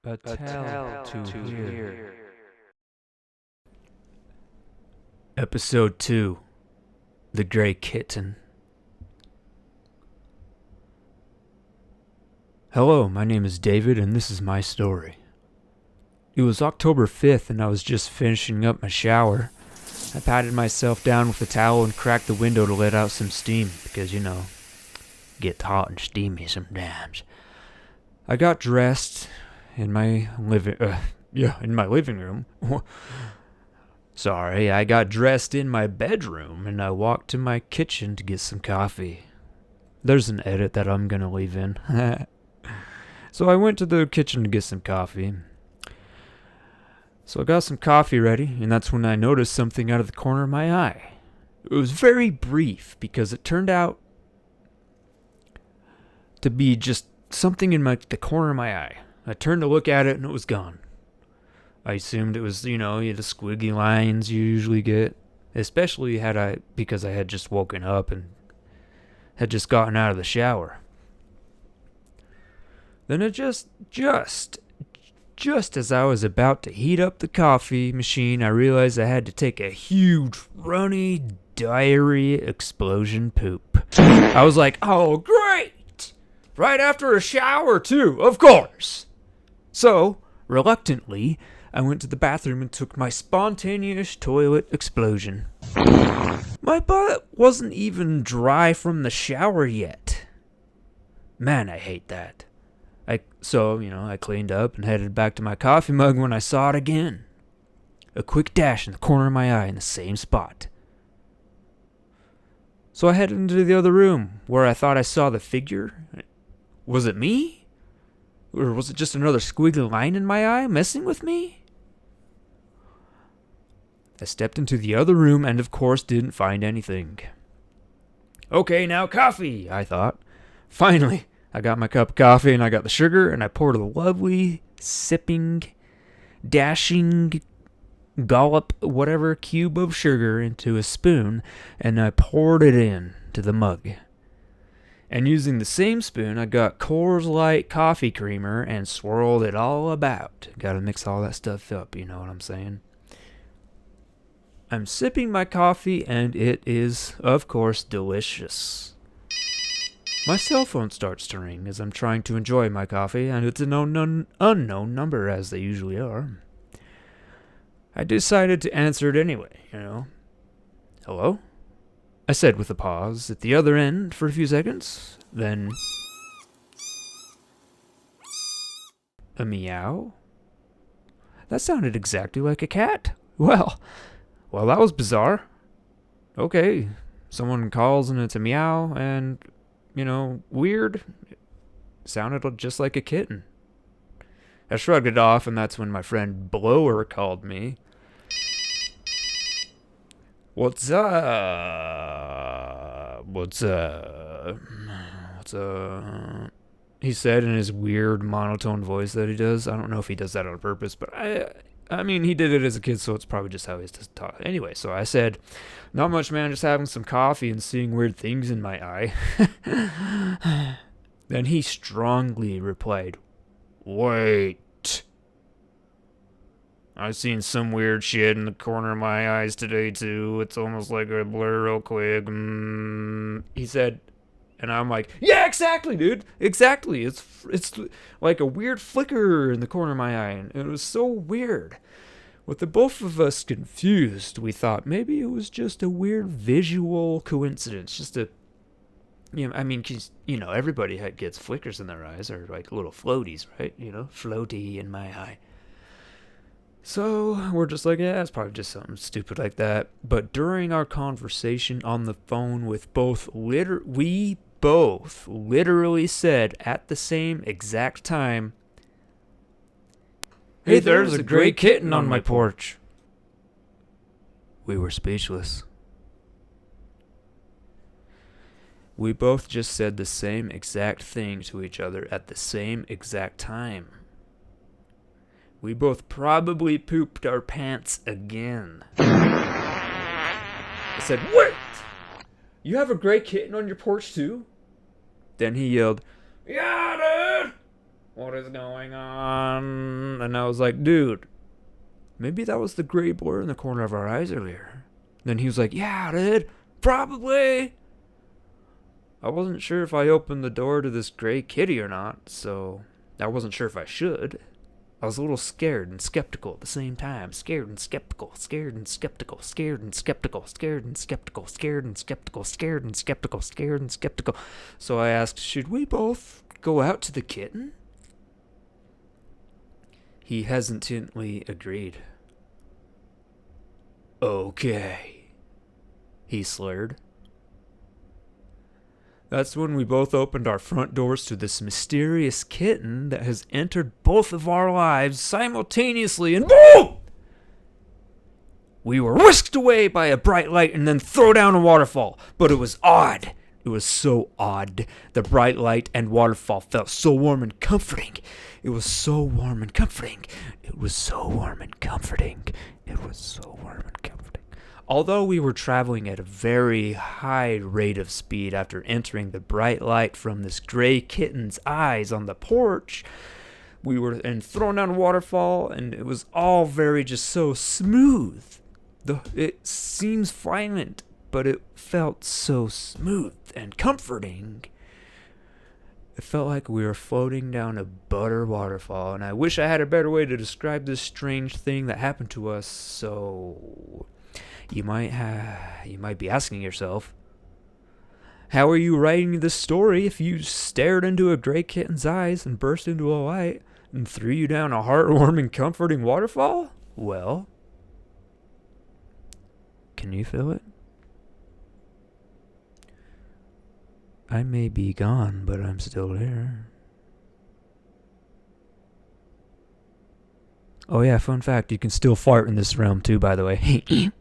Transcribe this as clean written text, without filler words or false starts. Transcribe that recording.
A tale to hear. Episode 2. The Grey Kitten. Hello, my name is David and this is my story. It was October 5th and I was just finishing up my shower. I patted myself down with a towel and cracked the window to let out some steam because, it gets hot and steamy sometimes. I got dressed in my living room. Sorry, I got dressed in my bedroom and I walked to my kitchen to get some coffee. There's an edit that I'm gonna leave in. So I went to the kitchen to get some coffee. So I got some coffee ready, and that's when I noticed something out of the corner of my eye. It was very brief because it turned out to be just something in the corner of my eye. I turned to look at it and it was gone. I assumed it was, the squiggly lines you usually get. Especially because I had just woken up and had just gotten out of the shower. Then it just as I was about to heat up the coffee machine, I realized I had to take a huge, runny, diarrhea explosion poop. I was like, oh, great! Right after a shower, too, of course! So, reluctantly, I went to the bathroom and took my spontaneous toilet explosion. My butt wasn't even dry from the shower yet. Man, I hate that. I cleaned up and headed back to my coffee mug when I saw it again. A quick dash in the corner of my eye in the same spot. So I headed into the other room where I thought I saw the figure. Was it me? Or was it just another squiggly line in my eye messing with me? I stepped into the other room and of course didn't find anything. Okay, now coffee, I thought. Finally, I got my cup of coffee and I got the sugar and I poured a lovely, sipping, dashing, gollop, whatever cube of sugar into a spoon and I poured it in to the mug. And using the same spoon, I got Coors Light coffee creamer and swirled it all about. Gotta mix all that stuff up, you know what I'm saying? I'm sipping my coffee and it is, of course, delicious. My cell phone starts to ring as I'm trying to enjoy my coffee, and it's an unknown number, as they usually are. I decided to answer it anyway, Hello? I said with a pause at the other end for a few seconds, then... A meow? That sounded exactly like a cat. Well, that was bizarre. Okay, someone calls and it's a meow, and... weird. Sounded just like a kitten. I shrugged it off, and that's when my friend Blower called me. What's up? He said in his weird monotone voice that he does. I don't know if he does that on purpose, but I mean, he did it as a kid, so it's probably just how he has to talk. Anyway, so I said, not much, man, just having some coffee and seeing weird things in my eye. Then he strongly replied, wait. I've seen some weird shit in the corner of my eyes today, too. It's almost like a blur real quick. He said, and I'm like, yeah, exactly, dude. Exactly. It's like a weird flicker in the corner of my eye. And it was so weird. With the both of us confused, we thought maybe it was just a weird visual coincidence. Just a, everybody gets flickers in their eyes, or like little floaties, right? Floaty in my eye. So we're just like, yeah, it's probably just something stupid like that. But during our conversation on the phone with we both literally said at the same exact time, hey, there's a gray kitten on my porch. We were speechless. We both just said the same exact thing to each other at the same exact time. We both probably pooped our pants again. I said, wait! You have a gray kitten on your porch too? Then he yelled, yeah, dude! what is going on? And I was like, dude, maybe that was the gray blur in the corner of our eyes earlier. Then he was like, yeah, dude, probably. I wasn't sure if I opened the door to this gray kitty or not, so I wasn't sure if I should. I was a little scared and skeptical at the same time. Scared and skeptical, scared and skeptical, scared and skeptical, scared and skeptical, scared and skeptical, scared and skeptical, scared and skeptical. So I asked, should we both go out to the kitten? He hesitantly agreed. Okay, he slurred. That's when we both opened our front doors to this mysterious kitten that has entered both of our lives simultaneously, and boom! We were whisked away by a bright light and then thrown down a waterfall. But it was odd. It was so odd. The bright light and waterfall felt so warm and comforting. It was so warm and comforting. It was so warm and comforting. It was so warm and comforting. Although we were traveling at a very high rate of speed after entering the bright light from this gray kitten's eyes on the porch, we were thrown down a waterfall, and it was all very just so smooth. It seems violent, but it felt so smooth and comforting. It felt like we were floating down a butter waterfall, and I wish I had a better way to describe this strange thing that happened to us. So you might be asking yourself, how are you writing this story if you stared into a gray kitten's eyes and burst into a light and threw you down a heartwarming, comforting waterfall? Well, can you feel it? I may be gone, but I'm still there. Oh yeah, fun fact, you can still fart in this realm too, by the way.